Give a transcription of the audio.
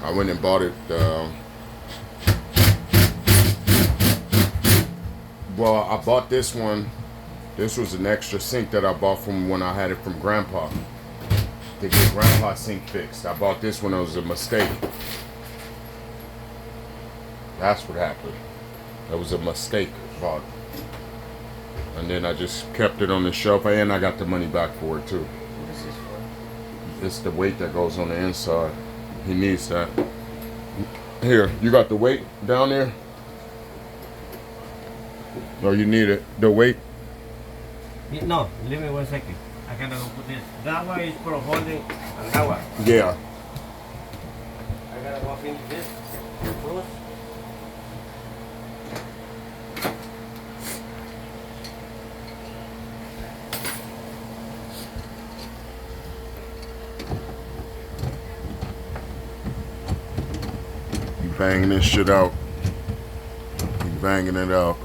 I went and bought it. Well, I bought this one. This was an extra sink that I bought from when I had it from Grandpa. To get Grandpa's sink fixed. I bought this one. It was a mistake. That's what happened. That was a mistake. Bought. And then I just kept it on the shelf, and I got the money back for it too. What is this for? It's the weight that goes on the inside. He needs that. Here, you got the weight down there? No, you need it. The weight? No, leave me 1 second. I gotta go put this. That one is for holding, and that one. Yeah. I gotta go finish this. Close. You banging this shit out. You banging it out.